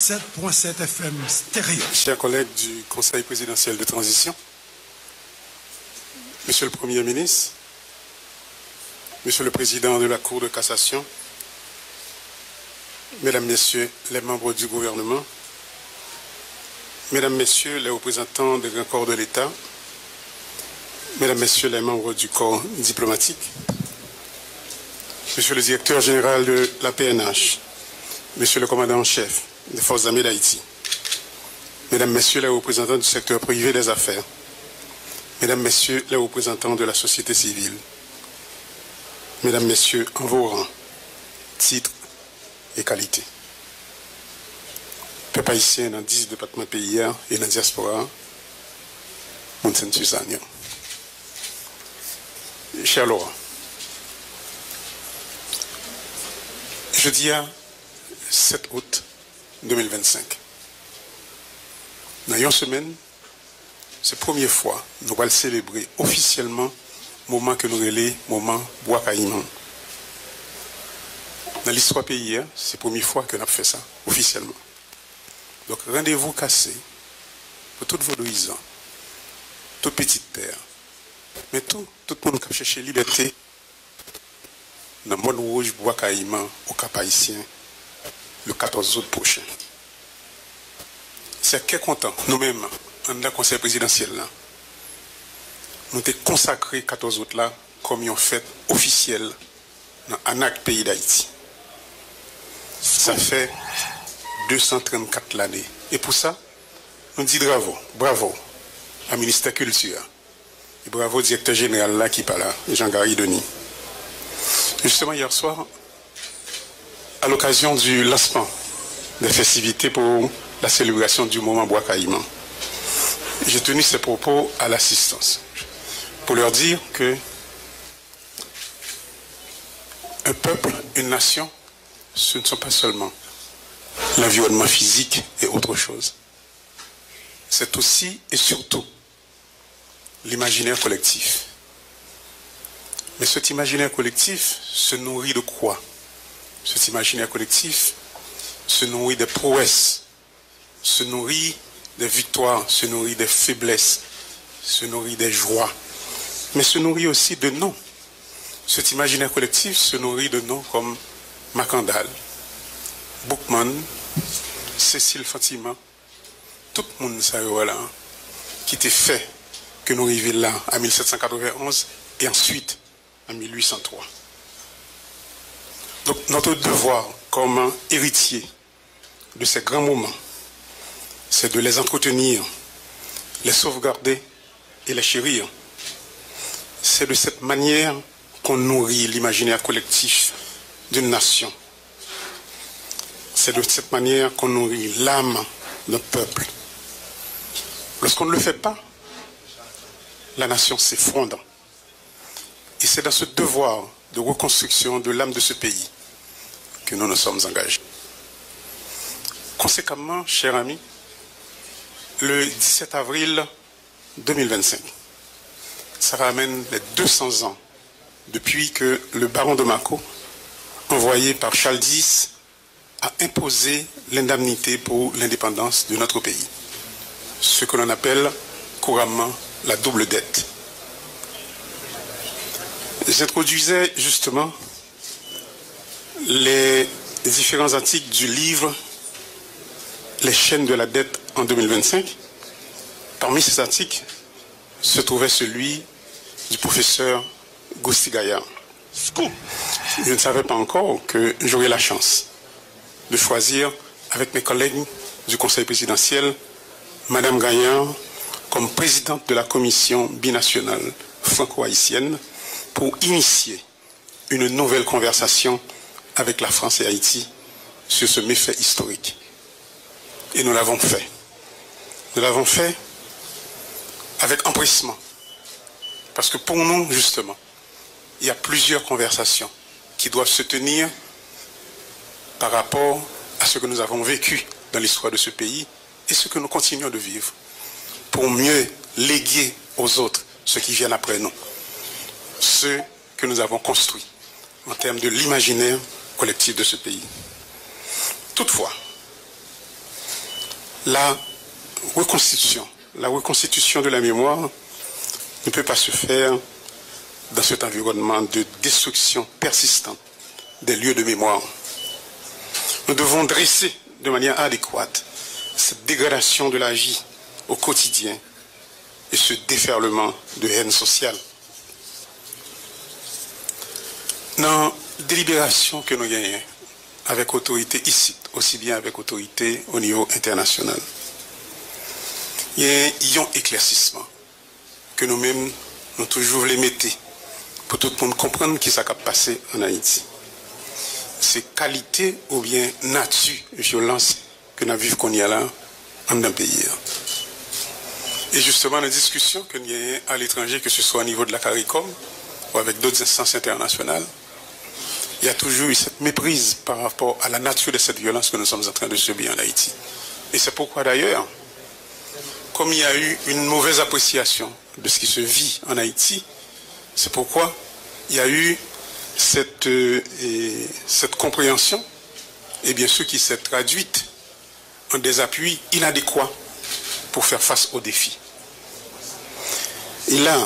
7.7 FM stéréo. Chers collègues du Conseil présidentiel de transition, Monsieur le Premier ministre, Monsieur le Président de la Cour de cassation, Mesdames, Messieurs les membres du gouvernement, Mesdames, Messieurs les représentants des grands corps de l'État, Mesdames, Messieurs les membres du corps diplomatique, Monsieur le Directeur général de la PNH, Monsieur le Commandant en chef des Forces armées d'Haïti, Mesdames, Messieurs les représentants du secteur privé des affaires, Mesdames, Messieurs les représentants de la société civile, Mesdames, Messieurs, en vos rangs, titres et qualités. Peuple haïtien dans 10 départements pays et dans la diaspora, Mounsen Suzanne. Cher Laura, jeudi 7 août 2025. Dans une semaine, c'est la première fois que nous allons célébrer officiellement le moment que nous relais, le moment Bois Caïman. Dans l'histoire pays, c'est la première fois que nous avons fait ça, officiellement. Donc, rendez-vous cassé pour tous vos paysans, toutes petites terres, mais tout le monde qui cherche liberté dans le monde rouge Bois Caïman au Cap Haïtien le 14 août prochain. C'est très content, nous-mêmes, dans le conseil présidentiel, là, nous avons consacré 14 août là comme une fête officielle dans l'ANAC pays d'Haïti. Ça fait 234 l'année. Et pour ça, nous disons bravo à ministère de la Culture. Et bravo au directeur général là qui parle là, Jean-Gary Denis. Justement, hier soir, à l'occasion du lancement des festivités pour la célébration du moment Bois Caïman, j'ai tenu ces propos à l'assistance pour leur dire que un peuple, une nation, ce ne sont pas seulement l'environnement physique et autre chose. C'est aussi et surtout l'imaginaire collectif. Mais cet imaginaire collectif se nourrit de quoi? Cet imaginaire collectif se nourrit des prouesses, se nourrit des victoires, se nourrit des faiblesses, se nourrit des joies, mais se nourrit aussi de noms. Cet imaginaire collectif se nourrit de noms comme Macandal, Boukman, Cécile Fatima, tout le monde ça voilà, qui était fait que nous arrivions là en 1791 et ensuite en 1803. Donc notre devoir comme héritier de ces grands moments, c'est de les entretenir, les sauvegarder et les chérir. C'est de cette manière qu'on nourrit l'imaginaire collectif d'une nation. C'est de cette manière qu'on nourrit l'âme d'un peuple. Lorsqu'on ne le fait pas, la nation s'effondre. Et c'est dans ce devoir de reconstruction de l'âme de ce pays que nous nous sommes engagés. Conséquemment, chers amis, le 17 avril 2025, ça ramène les 200 ans depuis que le baron de Mako, envoyé par Charles X, a imposé l'indemnité pour l'indépendance de notre pays. Ce que l'on appelle couramment la double dette. J'introduisais justement les différents articles du livre Les chaînes de la dette en 2025. Parmi ces articles se trouvait celui du professeur Gousti Gaillard. Je ne savais pas encore que j'aurais la chance de choisir avec mes collègues du Conseil présidentiel Madame Gaillard comme présidente de la commission binationale franco-haïtienne pour initier une nouvelle conversation avec la France et Haïti sur ce méfait historique. Et nous l'avons fait. Nous l'avons fait avec empressement. Parce que pour nous, justement, il y a plusieurs conversations qui doivent se tenir par rapport à ce que nous avons vécu dans l'histoire de ce pays et ce que nous continuons de vivre pour mieux léguer aux autres ceux qui viennent après nous, ceux que nous avons construits en termes de l'imaginaire collectif de ce pays. Toutefois, la reconstitution de la mémoire ne peut pas se faire dans cet environnement de destruction persistante des lieux de mémoire. Nous devons dresser de manière adéquate cette dégradation de la vie au quotidien et ce déferlement de haine sociale. Dans la délibération que nous gagnons avec autorité ici, aussi bien avec autorité au niveau international, il y a un éclaircissement que nous-mêmes, nous toujours les mettons pour tout le monde comprendre ce qui s'est passé en Haïti. C'est qualité ou bien nature violence que nous vivons qu'on y a là en un pays. Et justement, la discussion que nous avons à l'étranger, que ce soit au niveau de la CARICOM ou avec d'autres instances internationales, il y a toujours eu cette méprise par rapport à la nature de cette violence que nous sommes en train de subir en Haïti. Et c'est pourquoi d'ailleurs, comme il y a eu une mauvaise appréciation de ce qui se vit en Haïti, c'est pourquoi il y a eu cette compréhension, et bien sûr qui s'est traduite en des appuis inadéquats pour faire face aux défis. Et là,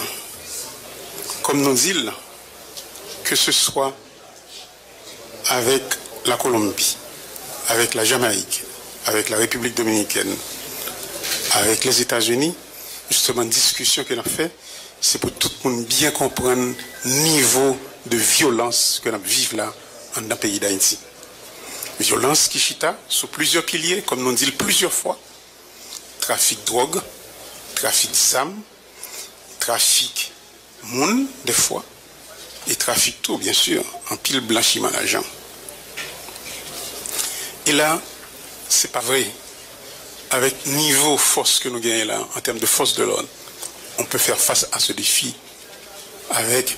comme nous dit, que ce soit avec la Colombie, avec la Jamaïque, avec la République dominicaine, avec les États-Unis, justement, discussion qu'on a fait, c'est pour tout le monde bien comprendre le niveau de violence que nous vivons là dans le pays d'Haïti. Violence qui chita sous plusieurs piliers, comme nous dit plusieurs fois. Trafic de drogue, trafic d'armes, trafic moun, des fois, et trafic tout, bien sûr, en pile blanchiment d'argent. Et là, c'est pas vrai. Avec niveau force que nous gagnons là, en termes de force de l'ordre, on peut faire face à ce défi avec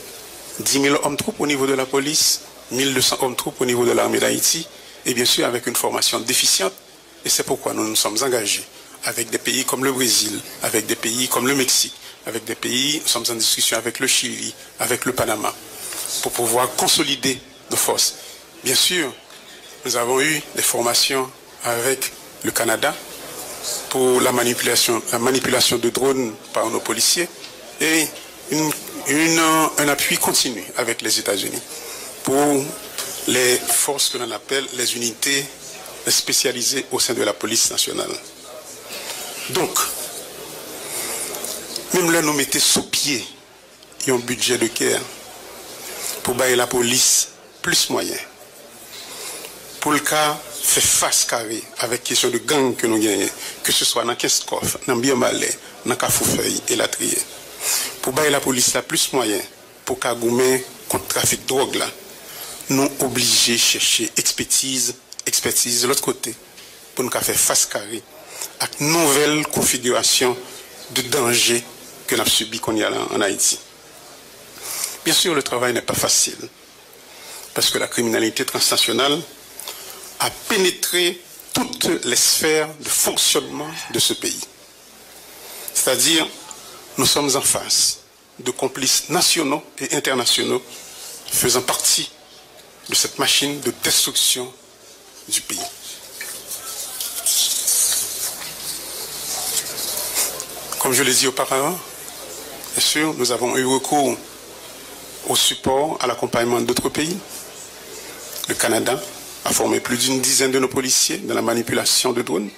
10 000 hommes troupes au niveau de la police, 1200 hommes troupes au niveau de l'armée d'Haïti, et bien sûr avec une formation déficiente. Et c'est pourquoi nous nous sommes engagés avec des pays comme le Brésil, avec des pays comme le Mexique, avec des pays, nous sommes en discussion avec le Chili, avec le Panama, pour pouvoir consolider nos forces. Bien sûr, nous avons eu des formations avec le Canada pour la manipulation de drones par nos policiers et un appui continu avec les États-Unis pour les forces que l'on appelle les unités spécialisées au sein de la police nationale. Donc, même là, nous mettons sous pied un budget de guerre pour bailler la police plus moyen. Pour le cas, faire face carré avec question de gang que nous gagnons, que ce soit dans Kinskoff, dans Biomalé, dans Kafoufeuille et la Trier. Pour bailler la police là plus moyen, pour Kagoumé contre trafic de drogue là, nous obligés de chercher expertise de l'autre côté, pour nous faire face carré à une nouvelle configuration de danger que nous avons subi qu'on y a là en Haïti. Bien sûr, le travail n'est pas facile, parce que la criminalité transnationale a pénétré toutes les sphères de fonctionnement de ce pays. C'est-à-dire, nous sommes en face de complices nationaux et internationaux faisant partie de cette machine de destruction du pays. Comme je l'ai dit auparavant, bien sûr, nous avons eu recours au support, à l'accompagnement d'autres pays. Le Canada a formé plus d'une dizaine de nos policiers dans la manipulation de drones.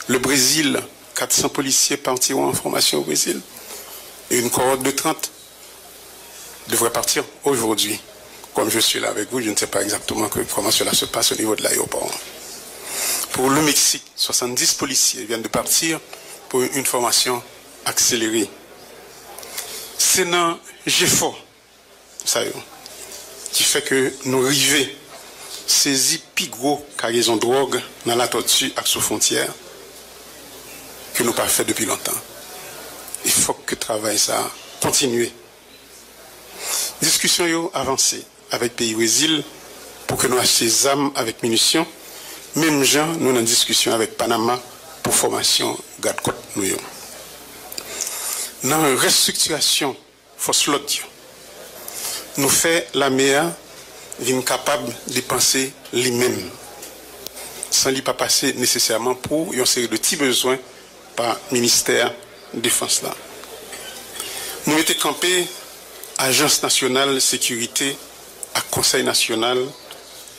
Le Brésil, 400 policiers partiront en formation au Brésil. Et une cohorte de 30 devrait partir aujourd'hui. Comme je suis là avec vous, je ne sais pas exactement comment cela se passe au niveau de l'aéroport. Pour le Mexique, 70 policiers viennent de partir pour une formation accélérée. C'est dans GFO, ça y est, qui fait que nous arrivons saisir plus gros cargaison de drogue dans la tortue à sous frontière que nous n'avons pas fait depuis longtemps. Il faut que le travail ça continue. Discussion avancée avec le pays Brésil pour que nous achetions des armes avec munitions. Même gens, nous sommes en discussion avec Panama pour formation garde-côte. Dans la restructuration force l'autre, nous fait la meilleure capable de penser lui-même. sans lui pas passer nécessairement pour une série de petits besoins par ministère de défense là. Nous mettons campé Agence nationale sécurité à Conseil national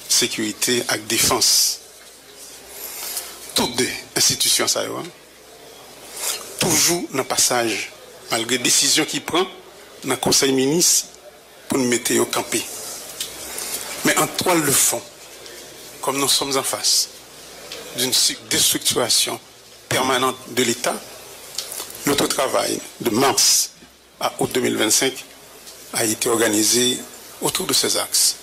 sécurité et défense. Toutes deux institutions ça toujours dans le passage, malgré les décisions qu'il prend dans le Conseil ministre pour nous mettre au campé. Mais en toile de fond, comme nous sommes en face d'une déstructuration permanente de l'État, notre travail de mars à août 2025 a été organisé autour de ces axes.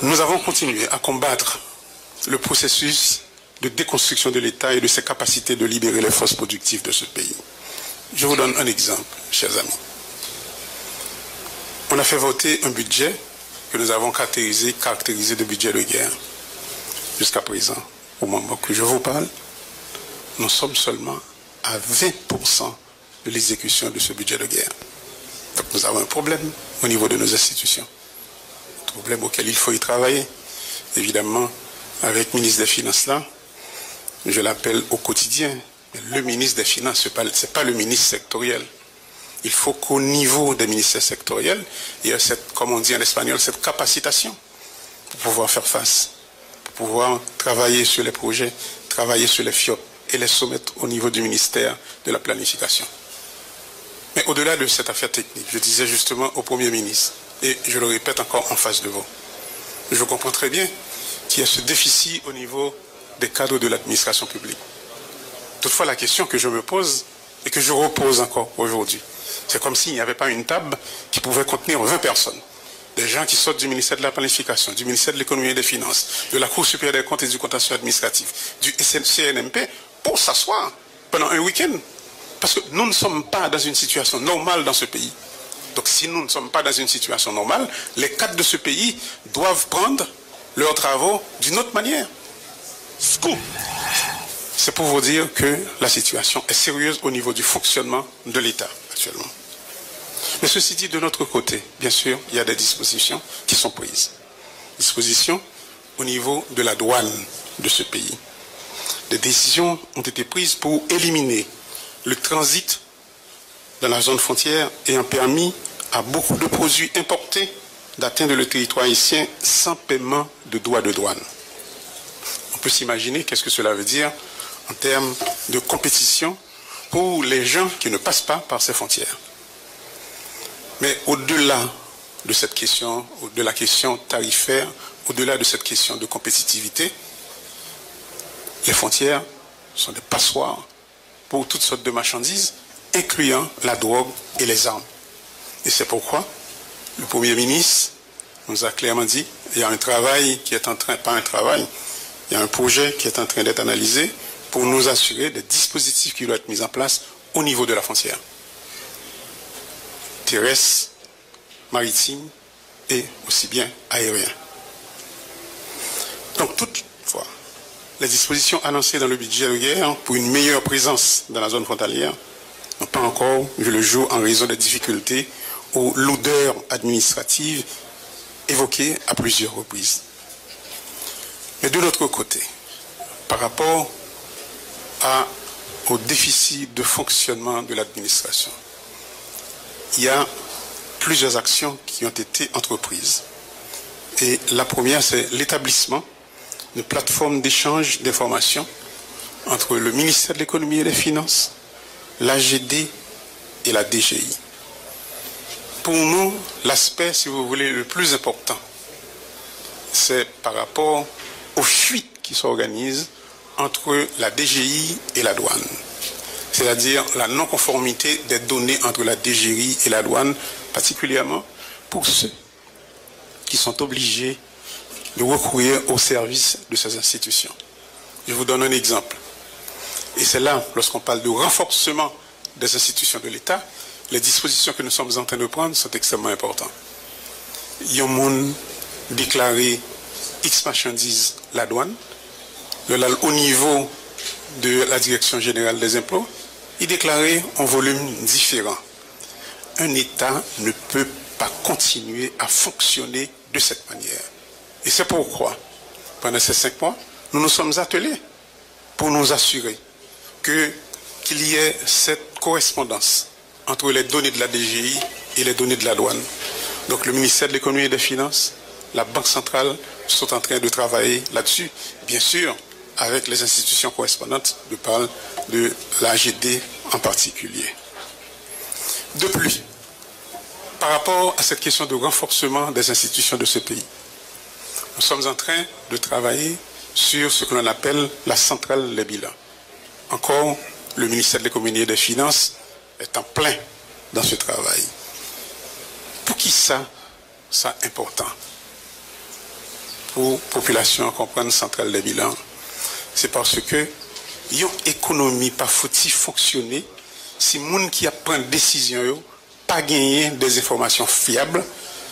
Nous avons continué à combattre le processus de déconstruction de l'État et de ses capacités de libérer les forces productives de ce pays. Je vous donne un exemple, chers amis. On a fait voter un budget que nous avons caractérisé de budget de guerre. Jusqu'à présent, au moment que je vous parle, nous sommes seulement à 20% de l'exécution de ce budget de guerre. Donc nous avons un problème au niveau de nos institutions. Un problème auquel il faut y travailler. Évidemment, avec le ministre des Finances là, je l'appelle au quotidien. Le ministre des Finances, ce n'est pas le ministre sectoriel. Il faut qu'au niveau des ministères sectoriels, il y ait cette, comme on dit en espagnol, cette capacitation pour pouvoir faire face, pour pouvoir travailler sur les projets, travailler sur les FIOP et les soumettre au niveau du ministère de la planification. Mais au-delà de cette affaire technique, je disais justement au Premier ministre, et je le répète encore en face de vous, je comprends très bien qu'il y a ce déficit au niveau des cadres de l'administration publique. Toutefois, la question que je me pose et que je repose encore aujourd'hui, c'est comme s'il n'y avait pas une table qui pouvait contenir 20 personnes. Des gens qui sortent du ministère de la Planification, du ministère de l'Économie et des Finances, de la Cour supérieure des comptes et du contentieux administratif, du CNMP, pour s'asseoir pendant un week-end. Parce que nous ne sommes pas dans une situation normale dans ce pays. Donc si nous ne sommes pas dans une situation normale, les cadres de ce pays doivent prendre leurs travaux d'une autre manière. Scoop. C'est pour vous dire que la situation est sérieuse au niveau du fonctionnement de l'État actuellement. Mais ceci dit, de notre côté, bien sûr, il y a des dispositions qui sont prises. Dispositions au niveau de la douane de ce pays. Des décisions ont été prises pour éliminer le transit dans la zone frontière ayant permis à beaucoup de produits importés d'atteindre le territoire haïtien sans paiement de droits de douane. On peut s'imaginer qu'est-ce que cela veut dire en termes de compétition pour les gens qui ne passent pas par ces frontières. Mais au-delà de cette question, de la question tarifaire, au-delà de cette question de compétitivité, les frontières sont des passoires pour toutes sortes de marchandises, incluant la drogue et les armes. Et c'est pourquoi le Premier ministre nous a clairement dit qu'il y a un travail qui est en train, pas un travail, il y a un projet qui est en train d'être analysé pour nous assurer des dispositifs qui doivent être mis en place au niveau de la frontière. Terrestre, maritime et aussi bien aérien. Donc toutefois, les dispositions annoncées dans le budget de guerre pour une meilleure présence dans la zone frontalière n'ont pas encore vu le jour en raison des difficultés ou l'odeur administrative évoquée à plusieurs reprises. Mais de l'autre côté, par rapport au déficit de fonctionnement de l'administration, il y a plusieurs actions qui ont été entreprises. Et la première, c'est l'établissement d'une plateforme d'échange d'informations entre le ministère de l'Économie et des Finances, l'AGD et la DGI. Pour nous, l'aspect, si vous voulez, le plus important, c'est par rapport aux fuites qui s'organisent entre la DGI et la douane. C'est-à-dire la non-conformité des données entre la DGI et la douane, particulièrement pour ceux qui sont obligés de recourir au service de ces institutions. Je vous donne un exemple. Et c'est là, lorsqu'on parle de renforcement des institutions de l'État, les dispositions que nous sommes en train de prendre sont extrêmement importantes. Il y a un monde déclaré X marchandises la douane, au niveau de la Direction générale des impôts, il déclarait un volume différent. Un État ne peut pas continuer à fonctionner de cette manière. Et c'est pourquoi, pendant ces 5 mois, nous nous sommes attelés pour nous assurer qu'il y ait cette correspondance entre les données de la DGI et les données de la douane. Donc le ministère de l'économie et des finances, la Banque centrale sont en train de travailler là-dessus, bien sûr, avec les institutions correspondantes, je parle de l'AGD en particulier. De plus, par rapport à cette question de renforcement des institutions de ce pays, nous sommes en train de travailler sur ce que l'on appelle la centrale des bilans. Encore, le ministère de l'économie et des finances est en plein dans ce travail. Pour qui ça important? Pour la population comprendre centrale des bilans, c'est parce que une économie pas faut-il fonctionner si les gens qui prennent décision pas gagner des informations fiables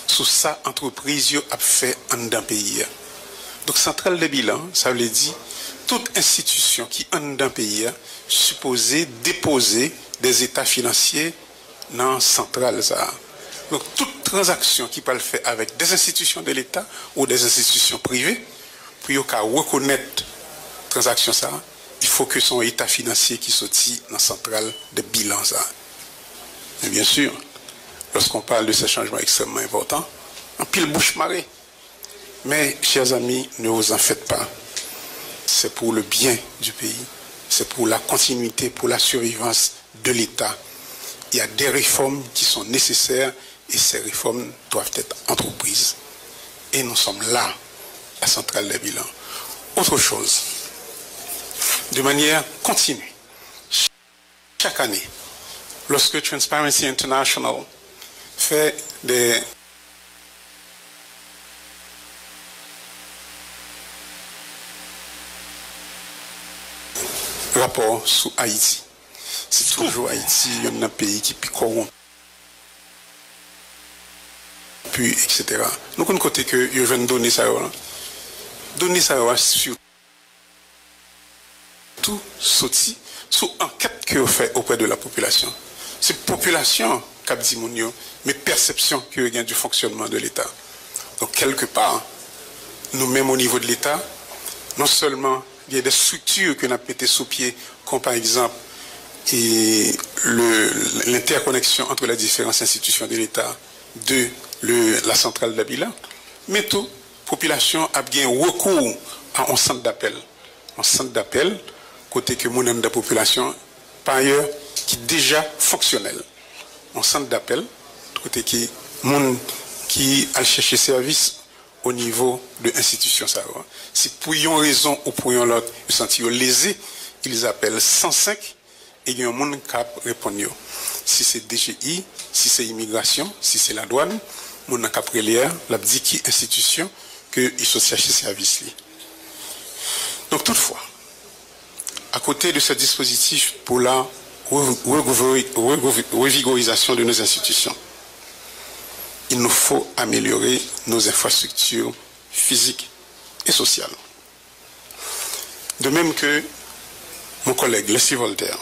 sur ça entreprise a fait en d'un pays. Donc centrale des bilans, ça veut dire toute institution qui en d'un pays supposée déposer des états financiers dans centrale ça. Donc toute transaction qui peut le faire avec des institutions de l'État ou des institutions privées, pour reconnaître transaction ça, il faut que son état financier qui sortit dans la centrale de bilan ça. Et bien sûr, lorsqu'on parle de ces changements extrêmement importants, en pile bouche marée. Mais, chers amis, ne vous en faites pas. C'est pour le bien du pays. C'est pour la continuité, pour la survivance de l'État. Il y a des réformes qui sont nécessaires et ces réformes doivent être entreprises. Et nous sommes là, à Centrale des bilans. Autre chose, de manière continue, chaque année, lorsque Transparency International fait des rapports sur Haïti, c'est toujours Haïti, il y a un pays qui est corrompu, etc. Nous avons côté que je viens de donner ça sur tout sorti, sous enquête que vous faites auprès de la population. C'est la population qui a dit mais perception que y a du fonctionnement de l'État. Donc quelque part, nous-mêmes au niveau de l'État, non seulement il y a des structures que nous avons mettées sous pied, comme par exemple l'interconnexion entre les différentes institutions de l'État de la centrale de bilan, mais tout, la population a bien recours à un centre d'appel. Un centre d'appel, côté que mon de la population, par ailleurs, qui est déjà fonctionnel. Un centre d'appel, côté qui monde qui a cherché service au niveau de l'institution. Si pour une raison ou pour une autre, ils sont lésés, ils appellent 105 et il y a un monde qui répond. Si c'est DGI, si c'est immigration, si c'est la douane, mon caprélière, la dit qui institution que ils sont chercher service. Donc toutefois, à côté de ce dispositif pour la revigorisation de nos institutions, il nous faut améliorer nos infrastructures physiques et sociales. De même que mon collègue Leslie Voltaire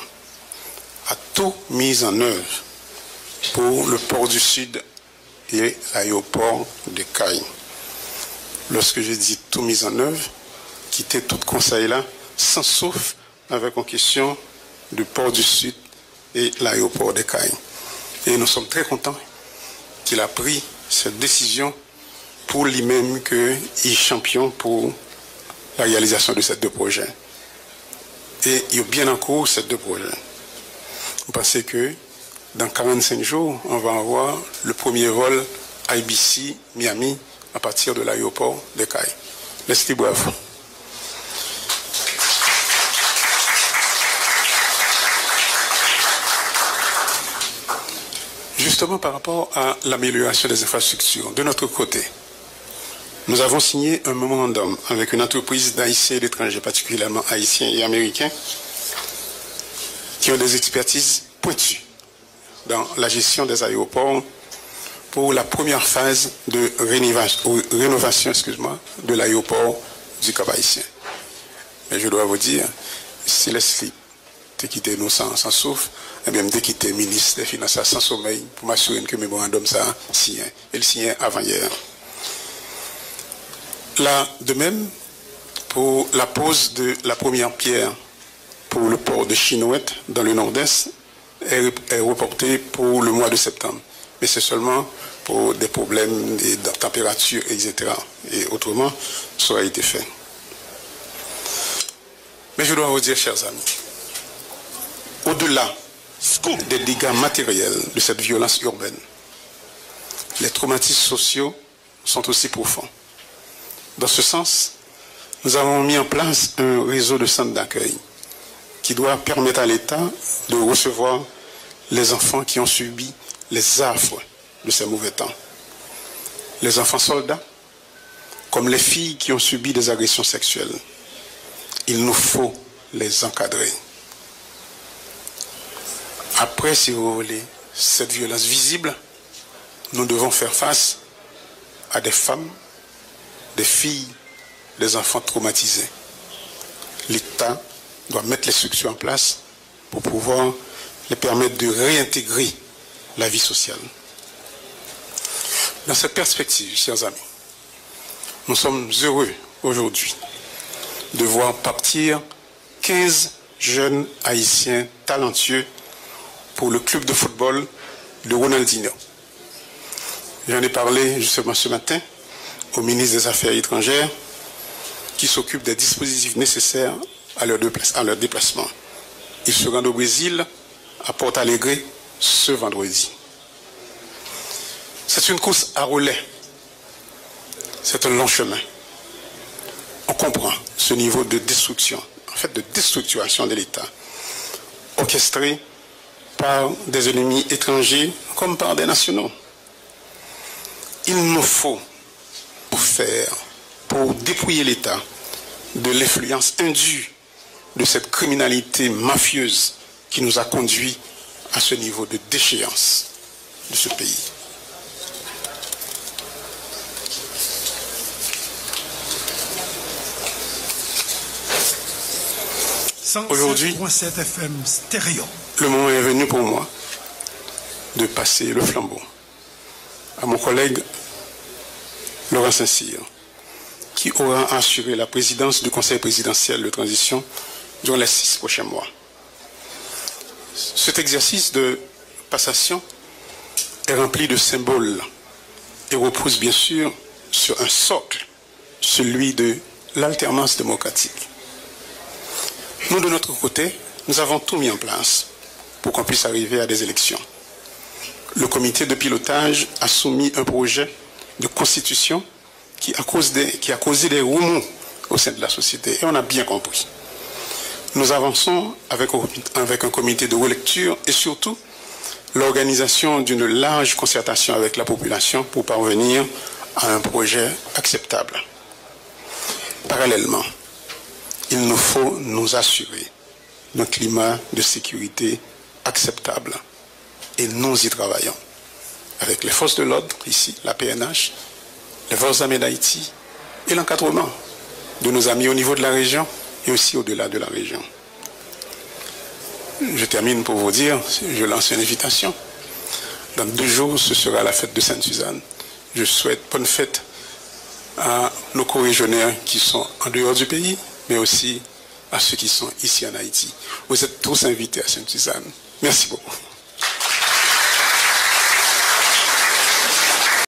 a tout mis en œuvre pour le port du Sud et l'aéroport de Caille. Lorsque je dis tout mis en œuvre, quitter tout conseil là, sans sauf avec une question du port du Sud et l'aéroport de Caille. Et nous sommes très contents qu'il a pris cette décision pour lui-même qu'il est champion pour la réalisation de ces deux projets. Et il y a bien en cours ces deux projets. Vous pensez que dans 45 jours, on va avoir le premier vol IBC Miami à partir de l'aéroport de Caille. Laissez-les bravo. Justement par rapport à l'amélioration des infrastructures, de notre côté, nous avons signé un mémorandum avec une entreprise d'Haïtiens et d'étrangers, particulièrement haïtiens et américains, qui ont des expertises pointues dans la gestion des aéroports pour la première phase de rénovation de l'aéroport du Cap Haïtien. Mais je dois vous dire, si Leslie te quitté nous sans souffle, et bien me quitté ministre des Finances sans sommeil pour m'assurer que le mémorandum ça signé. Et le signé avant hier. Là, de même, pour la pose de la première pierre pour le port de Chinouette dans le nord-est est reportée pour le mois de septembre. Mais c'est seulement pour des problèmes de température, etc. Et autrement, ça a été fait. Mais je dois vous dire, chers amis, au-delà des dégâts matériels de cette violence urbaine, les traumatismes sociaux sont aussi profonds. Dans ce sens, nous avons mis en place un réseau de centres d'accueil qui doit permettre à l'État de recevoir les enfants qui ont subi les affres de ces mauvais temps. Les enfants soldats, comme les filles qui ont subi des agressions sexuelles. Il nous faut les encadrer. Après, si vous voulez, cette violence visible, nous devons faire face à des femmes, des filles, des enfants traumatisés. L'État doit mettre les structures en place pour pouvoir les permettre de réintégrer la vie sociale. Dans cette perspective, chers amis, nous sommes heureux aujourd'hui de voir partir 15 jeunes haïtiens talentueux pour le club de football de Ronaldinho. J'en ai parlé justement ce matin au ministre des Affaires étrangères qui s'occupe des dispositifs nécessaires à leur déplacement. Ils se rendent au Brésil, à Porto Alegre, ce vendredi. C'est une course à relais. C'est un long chemin. On comprend ce niveau de destruction, en fait de déstructuration de l'État, orchestré par des ennemis étrangers comme par des nationaux. Il nous faut pour dépouiller l'État de l'influence indue de cette criminalité mafieuse qui nous a conduits à ce niveau de déchéance de ce pays. Aujourd'hui, le moment est venu pour moi de passer le flambeau à mon collègue Laurent Saint-Cyr, qui aura assuré la présidence du Conseil présidentiel de transition durant les 6 prochains mois. Cet exercice de passation est rempli de symboles et repose bien sûr sur un socle, celui de l'alternance démocratique. Nous, de notre côté, nous avons tout mis en place pour qu'on puisse arriver à des élections. Le comité de pilotage a soumis un projet de constitution qui a causé des remous au sein de la société. Et on a bien compris. Nous avançons avec un comité de relecture et surtout l'organisation d'une large concertation avec la population pour parvenir à un projet acceptable. Parallèlement, il nous faut nous assurer d'un climat de sécurité acceptable. Et nous y travaillons. Avec les forces de l'ordre, ici, la PNH, les forces armées d'Haïti et l'encadrement de nos amis au niveau de la région et aussi au-delà de la région. Je termine pour vous dire, je lance une invitation. Dans 2 jours, ce sera la fête de Sainte-Suzanne. Je souhaite bonne fête à nos co-régionnaires qui sont en dehors du pays, mais aussi à ceux qui sont ici en Haïti. Vous êtes tous invités à Sainte-Suzanne. Merci beaucoup.